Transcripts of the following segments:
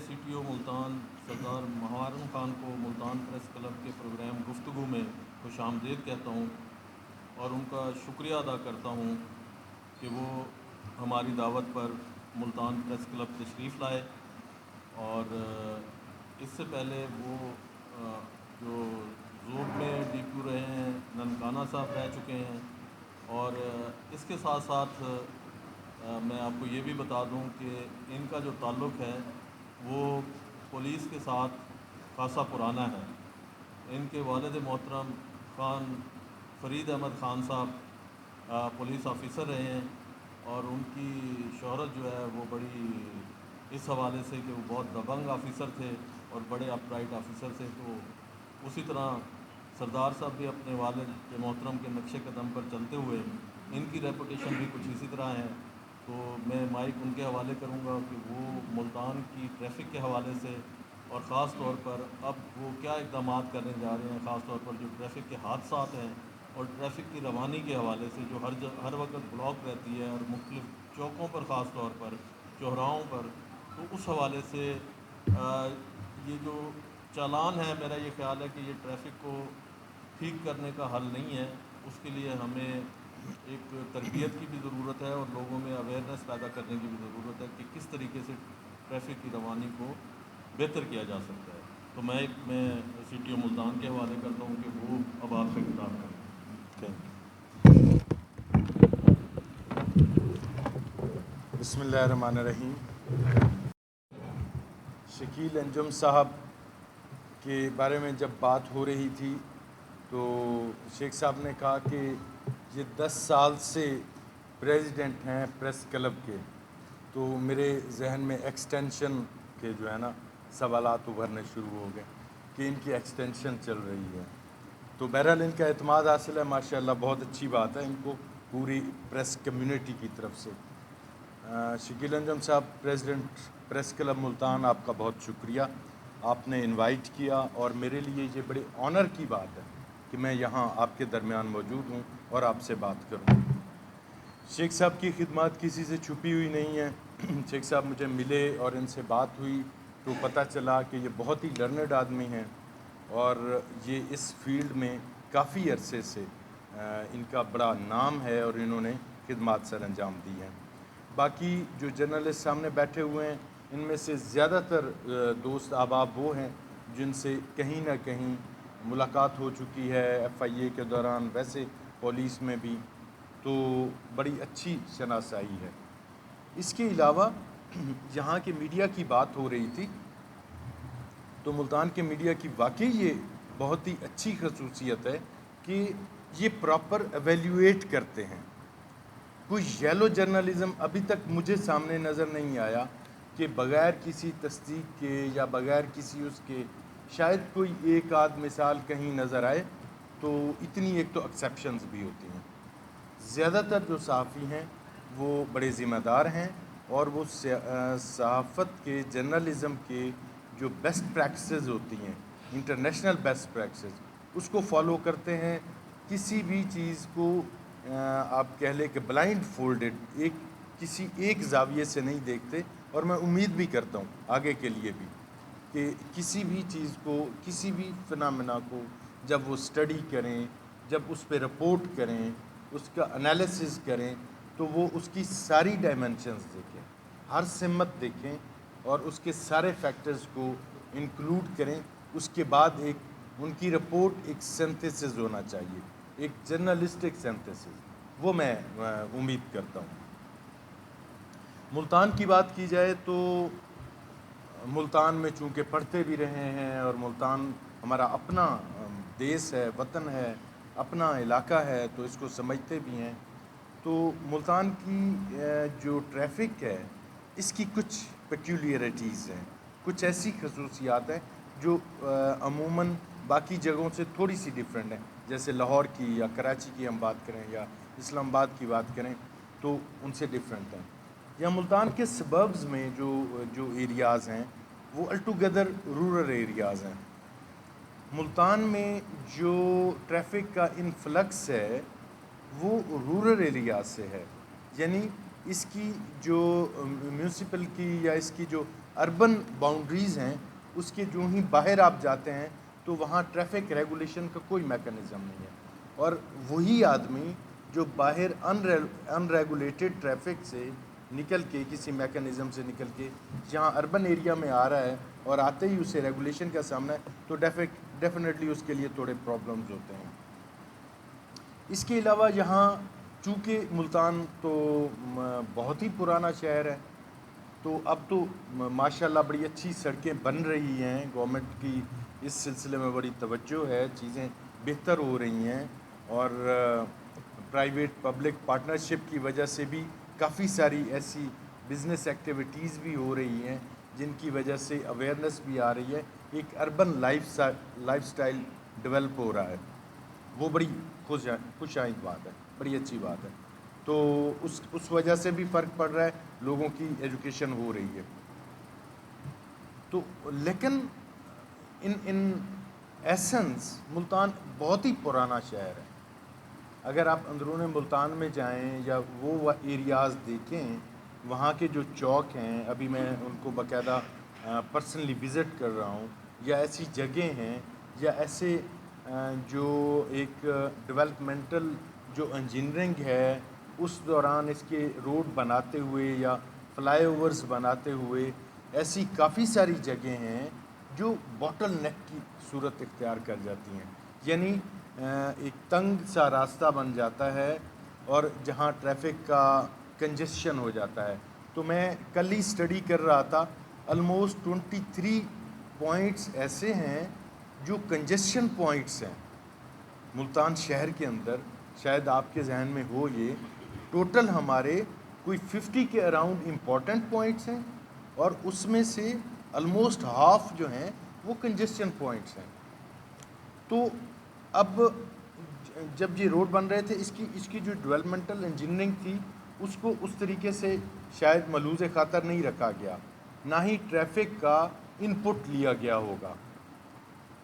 C T O Multan سردار محارم خان کو Multan press club کے programme گفتگو میں خوش آمدید کہتا ہوں اور ان کا شکریہ ادا کرتا ہوں کہ وہ ہماری دعوت پر ملتان پریس کلب تشریف لائے، اور اس سے پہلے وہ جو ذوب میں ڈی کیو رہے ہیں، ننکانہ صاحب رہ چکے ہیں، اور اس کے ساتھ ساتھ میں آپ کو یہ بھی بتا دوں کہ ان کا جو تعلق ہے وہ پولیس کے ساتھ خاصا پرانا ہے۔ ان کے والد محترم خان فرید احمد خان صاحب پولیس آفیسر رہے ہیں، اور ان کی شہرت جو ہے وہ بڑی اس حوالے سے کہ وہ بہت دبنگ آفیسر تھے اور بڑے اپ رائٹ آفیسر تھے۔ تو اسی طرح سردار صاحب بھی اپنے والد کے محترم کے نقش قدم پر چلتے ہوئے ان کی ریپوٹیشن بھی کچھ اسی طرح ہے۔ تو میں مائک ان کے حوالے کروں گا کہ وہ ملتان کی ٹریفک کے حوالے سے، اور خاص طور پر اب وہ کیا اقدامات کرنے جا رہے ہیں، خاص طور پر جو ٹریفک کے حادثات ہیں اور ٹریفک کی روانی کے حوالے سے جو ہر وقت بلاک رہتی ہے، اور مختلف چوکوں پر خاص طور پر چوراہوں پر، تو اس حوالے سے یہ جو چالان ہے، میرا یہ خیال ہے کہ یہ ٹریفک کو ٹھیک کرنے کا حل نہیں ہے۔ اس کے لیے ہمیں ایک تربیت کی بھی ضرورت ہے اور لوگوں میں اویئرنیس پیدا کرنے کی بھی ضرورت ہے کہ کس طریقے سے ٹریفک کی روانی کو بہتر کیا جا سکتا ہے۔ تو میں سی ٹی او ملتان کے حوالے کرتا ہوں کہ وہ اب آپ سے خطاب کریں۔ بسم اللہ الرحمن الرحیم۔ شکیل انجم صاحب کے بارے میں جب بات ہو رہی تھی تو شیخ صاحب نے کہا کہ یہ 10 سال سے پریزیڈنٹ ہیں پریس کلب کے، تو میرے ذہن میں ایکسٹینشن کے جو ہے نا سوالات ابھرنے شروع ہو گئے کہ ان کی ایکسٹینشن چل رہی ہے۔ تو بہرحال ان کا اعتماد حاصل ہے، ماشاءاللہ بہت اچھی بات ہے ان کو پوری پریس کمیونٹی کی طرف سے۔ شکیل انجم صاحب پریزیڈنٹ پریس کلب ملتان، آپ کا بہت شکریہ، آپ نے انوائٹ کیا، اور میرے لیے یہ بڑے آنر کی بات ہے کہ میں یہاں آپ کے درمیان موجود ہوں اور آپ سے بات کروں۔ شیخ صاحب کی خدمات کسی سے چھپی ہوئی نہیں ہیں۔ شیخ صاحب مجھے ملے اور ان سے بات ہوئی تو پتہ چلا کہ یہ بہت ہی لرنڈ آدمی ہیں، اور یہ اس فیلڈ میں کافی عرصے سے ان کا بڑا نام ہے اور انہوں نے خدمات سر انجام دی ہیں۔ باقی جو جرنلسٹ سامنے بیٹھے ہوئے ہیں ان میں سے زیادہ تر دوست احباب وہ ہیں جن سے کہیں نہ کہیں ملاقات ہو چکی ہے ایف آئی اے کے دوران، ویسے پولیس میں بھی، تو بڑی اچھی شناسائی ہے۔ اس کے علاوہ یہاں کے میڈیا کی بات ہو رہی تھی تو ملتان کے میڈیا کی واقعی یہ بہت ہی اچھی خصوصیت ہے کہ یہ پراپر ایویلیویٹ کرتے ہیں۔ کوئی یلو جرنلزم ابھی تک مجھے سامنے نظر نہیں آیا کہ بغیر کسی تصدیق کے یا بغیر کسی اس کے، شاید کوئی ایک آدھ مثال کہیں نظر آئے، تو اتنی ایک تو ایکسیپشنز بھی ہوتی ہیں۔ زیادہ تر جو صحافی ہیں وہ بڑے ذمہ دار ہیں، اور وہ صحافت کے جرنلزم کے جو بیسٹ پریکٹسز ہوتی ہیں، انٹرنیشنل بیسٹ پریکٹسز، اس کو فالو کرتے ہیں۔ کسی بھی چیز کو آپ کہہ لیں کہ بلائنڈ فولڈڈ کسی ایک زاویے سے نہیں دیکھتے، اور میں امید بھی کرتا ہوں آگے کے لیے بھی کہ کسی بھی چیز کو، کسی بھی فنامنا کو جب وہ اسٹڈی کریں، جب اس پہ رپورٹ کریں، اس کا انالیسس کریں، تو وہ اس کی ساری ڈائمنشنز دیکھیں، ہر سمت دیکھیں، اور اس کے سارے فیکٹرز کو انکلوڈ کریں۔ اس کے بعد ایک ان کی رپورٹ ایک سینتھسز ہونا چاہیے، ایک جرنلسٹک سینتھسز، وہ میں امید کرتا ہوں۔ ملتان کی بات کی جائے تو ملتان میں چونکہ پڑھتے بھی رہے ہیں، اور ملتان ہمارا اپنا دیس ہے، وطن ہے، اپنا علاقہ ہے، تو اس کو سمجھتے بھی ہیں۔ تو ملتان کی جو ٹریفک ہے اس کی کچھ پیکیولیرٹیز ہیں، کچھ ایسی خصوصیات ہیں جو عموماً باقی جگہوں سے تھوڑی سی ڈیفرنٹ ہیں۔ جیسے لاہور کی یا کراچی کی ہم بات کریں یا اسلام آباد کی بات کریں تو ان سے ڈیفرنٹ ہیں۔ یا ملتان کے سبربز میں جو ایریاز ہیں وہ الٹوگیدر رورل ایریاز ہیں۔ ملتان میں جو ٹریفک کا انفلکس ہے وہ رورل ایریاز سے ہے، یعنی اس کی جو میونسپل کی یا اس کی جو اربن باؤنڈریز ہیں اس کے جو ہی باہر آپ جاتے ہیں تو وہاں ٹریفک ریگولیشن کا کوئی میکانزم نہیں ہے، اور وہی آدمی جو باہر ان ریگولیٹڈ ٹریفک سے نکل کے کسی میکانزم سے نکل کے جہاں اربن ایریا میں آ رہا ہے اور آتے ہی اسے ریگولیشن کا سامنا ہے تو ڈیفینیٹلی اس کے لیے تھوڑے پرابلمز ہوتے ہیں۔ اس کے علاوہ یہاں چونکہ ملتان تو بہت ہی پرانا شہر ہے، تو اب تو ماشاءاللہ بڑی اچھی سڑکیں بن رہی ہیں، گورنمنٹ کی اس سلسلے میں بڑی توجہ ہے، چیزیں بہتر ہو رہی ہیں، اور پرائیویٹ پبلک پارٹنرشپ کی وجہ سے بھی کافی ساری ایسی بزنس ایکٹیویٹیز بھی ہو رہی ہیں جن کی وجہ سے اویئرنیس بھی آ رہی ہے، ایک اربن لائف سٹائل ڈیولپ ہو رہا ہے، وہ بڑی خوش آئند بات ہے، بڑی اچھی بات ہے۔ تو اس وجہ سے بھی فرق پڑ رہا ہے، لوگوں کی ایجوکیشن ہو رہی ہے۔ تو لیکن ان ایسنس ملتان بہت ہی پرانا شہر ہے۔ اگر آپ اندرون ملتان میں جائیں یا وہ ایریاز دیکھیں، وہاں کے جو چوک ہیں، ابھی میں ان کو باقاعدہ پرسنلی وزٹ کر رہا ہوں، یا ایسی جگہیں ہیں یا ایسے جو ایک ڈیولپمنٹل جو انجینئرنگ ہے اس دوران اس کے روڈ بناتے ہوئے یا فلائی اوورز بناتے ہوئے ایسی کافی ساری جگہیں ہیں جو باٹل نیک کی صورت اختیار کر جاتی ہیں، یعنی ایک تنگ سا راستہ بن جاتا ہے اور جہاں ٹریفک کا کنجسشن ہو جاتا ہے۔ تو میں کل ہی اسٹڈی کر رہا تھا، آلموسٹ 23 پوائنٹس ایسے ہیں جو کنجسشن پوائنٹس ہیں ملتان شہر کے اندر، شاید آپ کے ذہن میں ہو یہ، ٹوٹل ہمارے کوئی 50 کے اراؤنڈ امپورٹنٹ پوائنٹس ہیں، اور اس میں سے آلموسٹ ہاف جو ہیں وہ کنجسشن پوائنٹس ہیں۔ تو اب جب یہ روڈ بن رہے تھے اس کی جو ڈیولپمنٹل انجینئرنگ تھی اس کو اس طریقے سے شاید ملحوظ خاطر نہیں رکھا گیا، نہ ہی ٹریفک کا ان پٹ لیا گیا ہوگا۔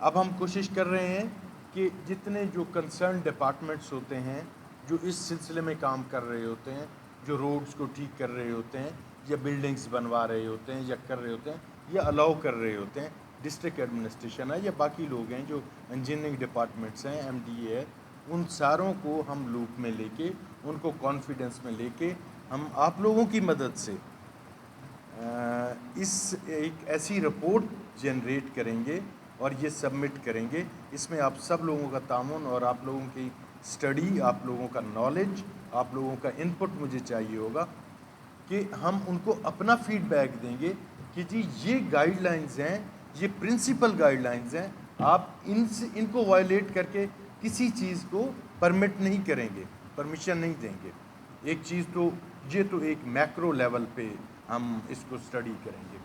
اب ہم کوشش کر رہے ہیں کہ جتنے جو کنسرن ڈپارٹمنٹس ہوتے ہیں جو اس سلسلے میں کام کر رہے ہوتے ہیں، جو روڈز کو ٹھیک کر رہے ہوتے ہیں یا بلڈنگز بنوا رہے ہوتے ہیں یا کر رہے ہوتے ہیں یا الاؤ کر رہے ہوتے ہیں، ڈسٹرکٹ ایڈمنسٹریشن ہے یا باقی لوگ ہیں جو انجینئرنگ ڈپارٹمنٹس ہیں، ایم ڈی اے ہے، ان ساروں کو ہم لوپ میں لے کے، ان کو کانفیڈنس میں لے کے، ہم آپ لوگوں کی مدد سے اس ایک ایسی رپورٹ جنریٹ کریں گے اور یہ سبمٹ کریں گے۔ اس میں آپ سب لوگوں کا تعاون اور آپ لوگوں کی اسٹڈی، آپ لوگوں کا نالج، آپ لوگوں کا ان پٹ مجھے چاہیے ہوگا کہ ہم ان کو اپنا فیڈ بیک دیں گے کہ جی یہ گائیڈ لائنز ہیں، یہ پرنسپل گائیڈ لائنز ہیں، آپ ان کو وائلیٹ کر کے کسی چیز کو پرمٹ نہیں کریں گے، پرمیشن نہیں دیں گے۔ ایک چیز تو یہ تو ایک میکرو لیول پہ ہم اس کو اسٹڈی کریں گے۔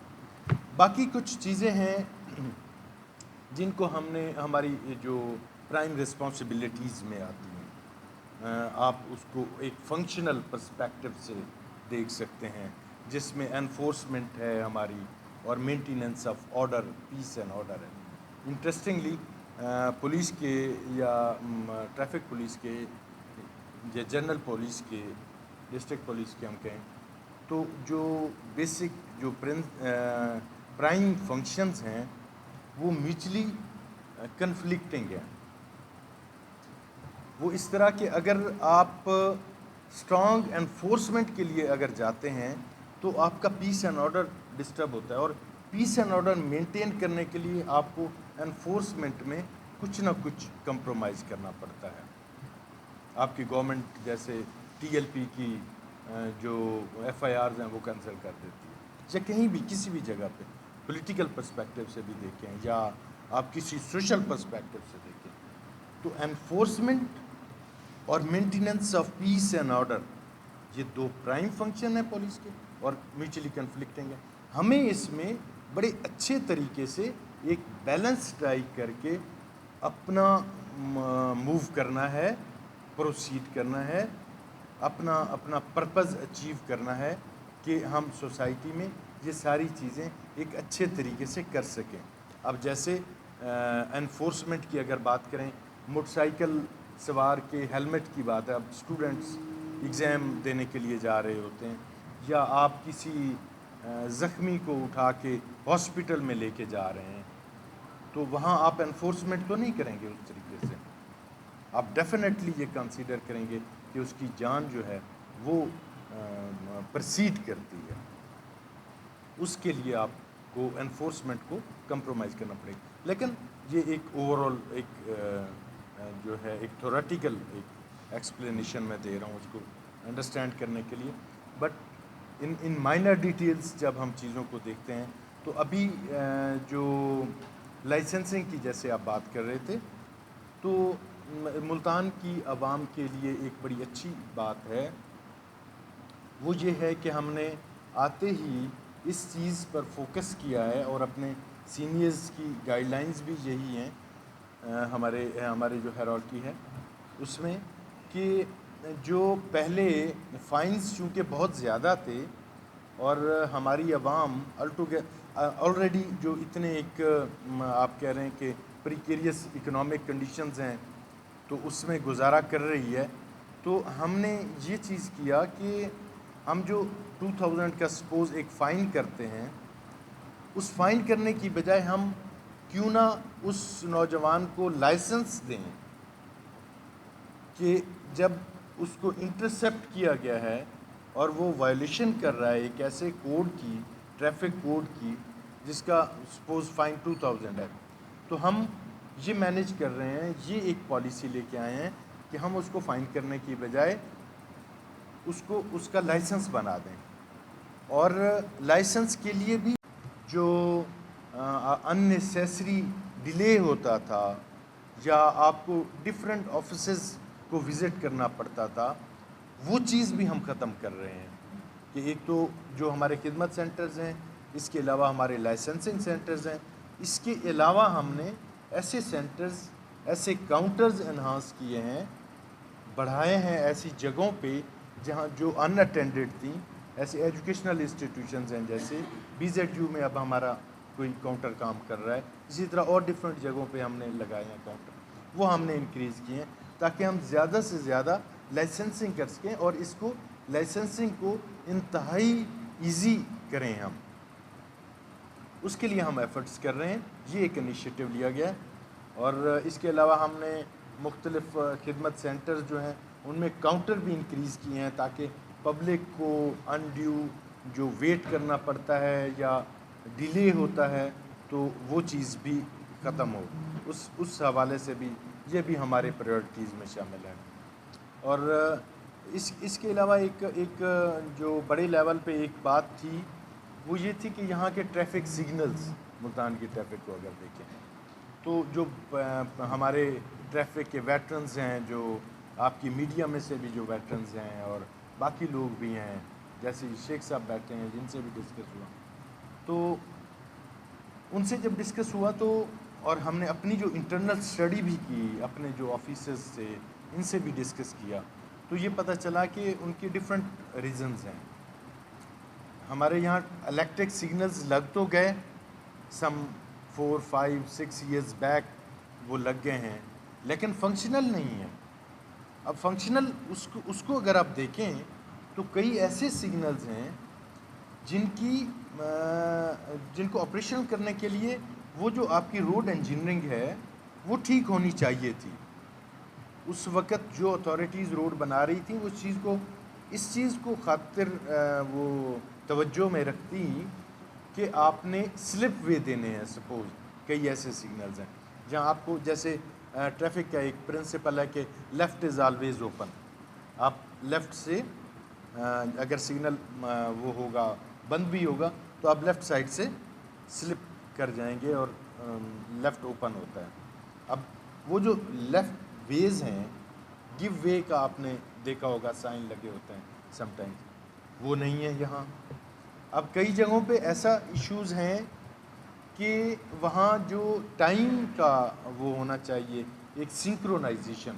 باقی کچھ چیزیں ہیں جن کو ہم نے ہماری جو پرائم رسپانسبلٹیز میں آتی ہیں، آپ اس کو ایک فنکشنل پرسپیکٹو سے دیکھ سکتے ہیں، جس میں انفورسمنٹ ہے ہماری اور maintenance of order, piece and order ہے۔ انٹرسٹنگلی پولیس کے یا ٹریفک پولیس کے یا جنرل پولیس کے، ڈسٹرکٹ پولیس کے ہم کہیں تو جو بیسک جو پرائم فنکشنز ہیں وہ میوچلی کنفلکٹنگ ہیں۔ وہ اس طرح کہ اگر آپ اسٹرانگ انفورسمنٹ کے لیے اگر جاتے ہیں تو آپ کا پیس اینڈ آرڈر ڈسٹرب ہوتا ہے، اور پیس اینڈ آرڈر مینٹین کرنے کے لیے آپ کو انفورسمنٹ میں کچھ نہ کچھ کمپرومائز کرنا پڑتا ہے۔ آپ کی گورنمنٹ جیسے ٹی ایل پی کی جو ایف آئی آرز ہیں وہ کینسل کر دیتی ہے، یا کہیں بھی کسی بھی جگہ پہ پولیٹیکل پرسپیکٹو سے بھی دیکھیں یا آپ کسی سوشل پرسپیکٹو سے دیکھیں، تو انفورسمنٹ اور maintenance of peace and order یہ دو پرائم فنکشن ہیں پولیس کے اور میوچلی کنفلکٹنگ ہے۔ ہمیں اس میں بڑے اچھے طریقے سے ایک بیلنس ٹرائی کر کے اپنا موو کرنا ہے، پروسیڈ کرنا ہے، اپنا پرپز اچیو کرنا ہے کہ ہم سوسائٹی میں یہ ساری چیزیں ایک اچھے طریقے سے کر سکیں۔ اب جیسے انفورسمنٹ کی اگر بات کریں، موٹر سائیکل سوار کے ہیلمٹ کی بات ہے، اب اسٹوڈنٹس ایگزام دینے کے لیے جا رہے ہوتے ہیں، یا آپ کسی زخمی کو اٹھا کے ہاسپٹل میں لے کے جا رہے ہیں، تو وہاں آپ انفورسمنٹ تو نہیں کریں گے اس طریقے سے. آپ ڈیفینیٹلی یہ کنسیڈر کریں گے کہ اس کی جان جو ہے وہ پرسیڈ کرتی ہے. اس کے لیے آپ کو انفورسمنٹ کو کمپرومائز کرنا پڑے گا. لیکن یہ ایک اوور آل ایک جو ہے ایک تھیوریٹیکل ایک ایکسپلینیشن میں دے رہا ہوں اس کو انڈرسٹینڈ کرنے کے لیے. بٹ ان مائنر ڈیٹیلز جب ہم چیزوں کو دیکھتے ہیں تو ابھی جو لائسنسنگ کی جیسے آپ بات کر رہے تھے، تو ملتان کی عوام کے لیے ایک بڑی اچھی بات ہے، وہ یہ ہے کہ ہم نے آتے ہی اس چیز پر فوکس کیا ہے، اور اپنے سینئرز کی گائیڈ لائنز بھی یہی ہیں ہمارے جو ہیرارکی ہے اس میں، کہ جو پہلے فائنز چونکہ بہت زیادہ تھے اور ہماری عوام آلریڈی جو اتنے ایک آپ کہہ رہے ہیں کہ پریکیریس اکنامک کنڈیشنز ہیں تو اس میں گزارا کر رہی ہے، تو ہم نے یہ چیز کیا کہ ہم جو 2000 کا سپوز ایک فائن کرتے ہیں، اس فائن کرنے کی بجائے ہم کیوں نہ اس نوجوان کو لائسنس دیں کہ جب اس کو انٹرسیپٹ کیا گیا ہے اور وہ وائلیشن کر رہا ہے ایک ایسے کوڈ کی، ٹریفک کوڈ کی، جس کا سپوز فائن 2000 ہے، تو ہم یہ مینیج کر رہے ہیں، یہ ایک پالیسی لے کے آئے ہیں کہ ہم اس کو فائن کرنے کی بجائے اس کا لائسنس بنا دیں. اور لائسنس کے لیے بھی جو اننیسیسری ڈیلے ہوتا تھا یا آپ کو ڈفرینٹ آفیسز کو وزٹ کرنا پڑتا تھا، وہ چیز بھی ہم ختم کر رہے ہیں. کہ ایک تو جو ہمارے خدمت سینٹرز ہیں، اس کے علاوہ ہمارے لائسنسنگ سینٹرز ہیں، اس کے علاوہ ہم نے ایسے سینٹرز، ایسے کاؤنٹرز انہانس کیے ہیں، بڑھائے ہیں ایسی جگہوں پہ جہاں جو ان اٹینڈڈ تھیں. ایسے ایجوکیشنل انسٹیٹیوشنز ہیں، جیسے BZU میں اب ہمارا کوئی کاؤنٹر کام کر رہا ہے، اسی طرح اور ڈفرینٹ جگہوں پہ ہم نے لگائے ہیں کاؤنٹر، وہ ہم نے انکریز کیے ہیں تاکہ ہم زیادہ سے زیادہ لائسنسنگ کر سکیں اور اس کو لائسنسنگ کو انتہائی ایزی کریں. ہم اس کے لیے ہم ایفرٹس کر رہے ہیں. یہ ایک انیشیٹو لیا گیا ہے. اور اس کے علاوہ ہم نے مختلف خدمت سینٹرز جو ہیں ان میں کاؤنٹر بھی انکریز کیے ہیں تاکہ پبلک کو انڈیو جو ویٹ کرنا پڑتا ہے یا ڈیلے ہوتا ہے تو وہ چیز بھی ختم ہو. اس حوالے سے بھی یہ بھی ہمارے پریورٹیز میں شامل ہے. اور اس کے علاوہ ایک جو بڑے لیول پہ ایک بات تھی، وہ یہ تھی کہ یہاں کے ٹریفک سگنلز، ملتان کی ٹریفک کو اگر دیکھیں تو جو ہمارے ٹریفک کے ویٹرنز ہیں، جو آپ کی میڈیا میں سے بھی جو ویٹرنز ہیں اور باقی لوگ بھی ہیں، جیسے شیخ صاحب بیٹھے ہیں جن سے بھی ڈسکس ہوا، تو ان سے جب ڈسکس ہوا تو اور ہم نے اپنی جو انٹرنل اسٹڈی بھی کی، اپنے جو آفیسرز سے ان سے بھی ڈسکس کیا، تو یہ پتہ چلا کہ ان کی ڈفرینٹ ریزنز ہیں. ہمارے یہاں الیکٹرک سگنلز لگ تو گئے سم 4, 5, 6 ایئرز بیک وہ لگ گئے ہیں، لیکن فنکشنل نہیں ہیں. اب فنکشنل اس کو اگر آپ دیکھیں تو کئی ایسے سگنلز ہیں جن کو آپریشن کرنے کے لیے وہ جو آپ کی روڈ انجینئرنگ ہے وہ ٹھیک ہونی چاہیے تھی. اس وقت جو اتھارٹیز روڈ بنا رہی تھیں اس چیز کو خاطر وہ توجہ میں رکھتی کہ آپ نے سلپ وے دینے ہیں. سپوز کئی ایسے سگنلز ہیں جہاں آپ کو، جیسے ٹریفک کا ایک پرنسپل ہے کہ لیفٹ از آلویز اوپن. آپ لیفٹ سے اگر سگنل وہ ہوگا، بند بھی ہوگا، تو آپ لیفٹ سائڈ سے سلپ کر جائیں گے اور لیفٹ اوپن ہوتا ہے. اب وہ جو لیفٹ ویز ہیں، گیو وے کا آپ نے دیکھا ہوگا سائن لگے ہوتے ہیں سم ٹائمز، وہ نہیں ہے یہاں. اب کئی جگہوں پہ ایسا ایشوز ہیں کہ وہاں جو ٹائم کا وہ ہونا چاہیے، ایک سنکرونائزیشن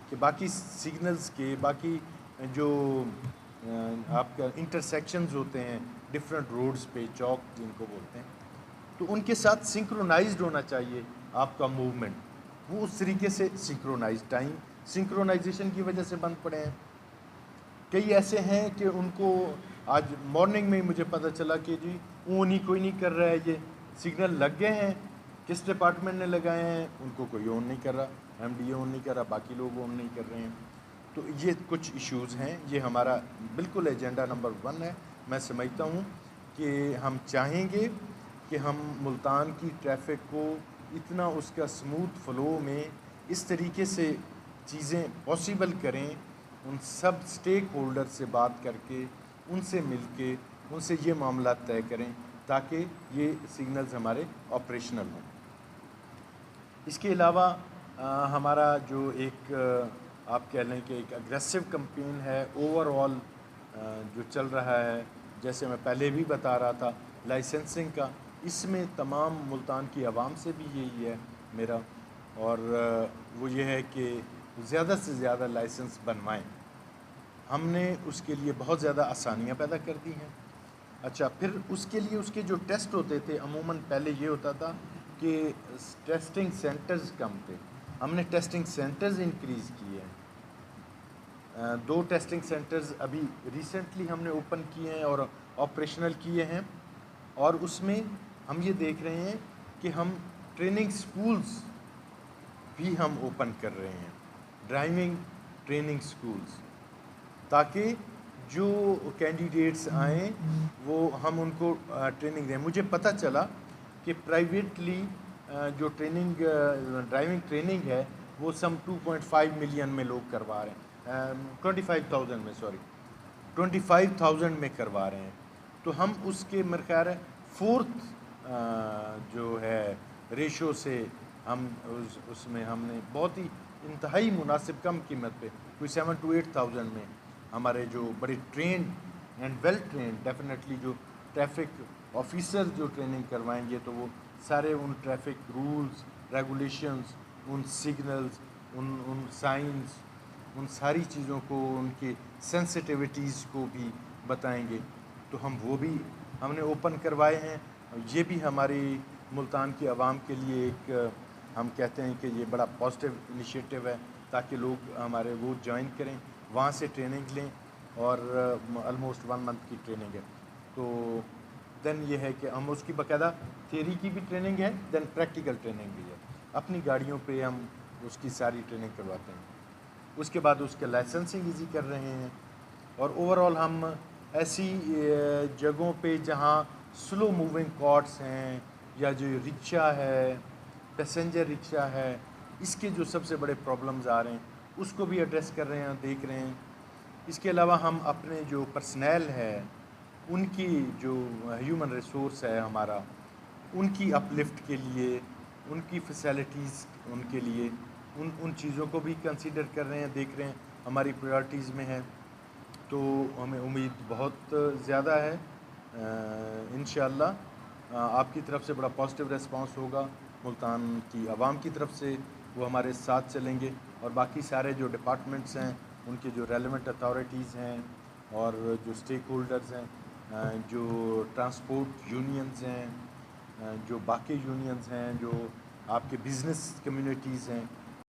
کہ باقی سگنلز کے، باقی جو آپ کا انٹرسیکشنز ہوتے ہیں ڈفرینٹ روڈز پہ، چوک جن کو بولتے ہیں، تو ان کے ساتھ سنکرونائزڈ ہونا چاہیے آپ کا موومنٹ. وہ اس طریقے سے سنکرونائزیشن کی وجہ سے بند پڑے ہیں. کئی ایسے ہیں کہ ان کو آج مارننگ میں ہی مجھے پتہ چلا کہ جی اون ہی کوئی نہیں کر رہا ہے، یہ سگنل لگ گئے ہیں، کس ڈپارٹمنٹ نے لگائے ہیں، ان کو کوئی اون نہیں کر رہا، ایم ڈی اے اون نہیں کر رہا، باقی لوگ اون نہیں کر رہے ہیں. تو یہ کچھ ایشوز ہیں، یہ ہمارا بالکل ایجنڈا نمبر 1 ہے. میں سمجھتا ہوں کہ ہم چاہیں گے کہ ہم ملتان کی ٹریفک کو اتنا اس کا اسموتھ فلو میں اس طریقے سے چیزیں پاسبل کریں، ان سب اسٹیک ہولڈر سے بات کر کے، ان سے مل کے، ان سے یہ معاملات طے کریں تاکہ یہ سگنلز ہمارے آپریشنل ہوں. اس کے علاوہ ہمارا جو ایک آپ کہہ لیں کہ ایک اگریسو کمپین ہے اوور آل جو چل رہا ہے، جیسے میں پہلے بھی بتا رہا تھا لائسنسنگ کا، اس میں تمام ملتان کی عوام سے بھی یہی ہے میرا، اور وہ یہ ہے کہ زیادہ سے زیادہ لائسنس بنوائیں. ہم نے اس کے لیے بہت زیادہ آسانیاں پیدا کر دی ہیں. اچھا، پھر اس کے لیے اس کے جو ٹیسٹ ہوتے تھے، عموماً پہلے یہ ہوتا تھا کہ ٹیسٹنگ سینٹرز کم تھے، ہم نے ٹیسٹنگ سینٹرز انکریز کیے ہیں. 2 ٹیسٹنگ سینٹرز ابھی ریسنٹلی ہم نے اوپن کیے ہیں اور آپریشنل کیے ہیں، اور اس میں ہم یہ دیکھ رہے ہیں کہ ہم ٹریننگ سکولز بھی ہم اوپن کر رہے ہیں، ڈرائیونگ ٹریننگ سکولز، تاکہ جو کینڈیڈیٹس آئیں وہ ہم ان کو ٹریننگ دیں. مجھے پتہ چلا کہ پرائیویٹلی جو ڈرائیونگ ٹریننگ ہے وہ سم 2.5 ملین میں لوگ کروا رہے ہیں، 25,000 میں کروا رہے ہیں. تو ہم اس کے میرا خیال ہے 4th جو ہے ریشو سے ہم اس میں ہم نے بہت ہی انتہائی مناسب کم قیمت پہ کوئی 7 to 8,000 میں ہمارے جو بڑے trained and well trained definitely جو ٹریفک آفیسر جو ٹریننگ کروائیں گے تو وہ سارے ان ٹریفک رولز ریگولیشنز، ان سگنلز، ان سائنز، ان ساری چیزوں کو، ان کی سینسٹیوٹیز کو بھی بتائیں گے. تو وہ بھی ہم نے اوپن کروائے ہیں. یہ بھی ہماری ملتان کی عوام کے لیے ایک ہم کہتے ہیں کہ یہ بڑا پازیٹیو انیشیٹو ہے، تاکہ لوگ ہمارے وہ جوائن کریں، وہاں سے ٹریننگ لیں، اور آلموسٹ 1 month کی ٹریننگ ہے. تو دین یہ ہے کہ ہم اس کی باقاعدہ تھیوری کی بھی ٹریننگ ہے، دین پریکٹیکل ٹریننگ بھی ہے. اپنی گاڑیوں پہ ہم اس کی ساری ٹریننگ کرواتے ہیں. اس کے بعد اس کے لائسنسنگ ایزی کر رہے ہیں. اور اوور آل ہم ایسی جگہوں پہ جہاں سلو موونگ کارٹس ہیں، یا جو رکشہ ہے، پیسنجر رکشہ ہے، اس کے جو سب سے بڑے پرابلمز آ رہے ہیں اس کو بھی ایڈریس کر رہے ہیں، دیکھ رہے ہیں. اس کے علاوہ ہم اپنے جو پرسنل ہے، ان کی جو ہیومن ریسورس ہے ہمارا، ان کی اپ لفٹ کے لیے، ان کی فیسلٹیز ان کے لیے، ان چیزوں کو بھی کنسیڈر کر رہے ہیں، دیکھ رہے ہیں، ہماری پریورٹیز میں ہے. تو ہمیں امید بہت زیادہ ہے انشاءاللہ آپ کی طرف سے بڑا پازیٹیو ریسپانس ہوگا، ملتان کی عوام کی طرف سے وہ ہمارے ساتھ چلیں گے، اور باقی سارے جو ڈپارٹمنٹس ہیں، ان کے جو ریلیونٹ اتھارٹیز ہیں، اور جو اسٹیک ہولڈرز ہیں، جو ٹرانسپورٹ یونینز ہیں، جو باقی یونینز ہیں، جو آپ کے بزنس کمیونٹیز ہیں،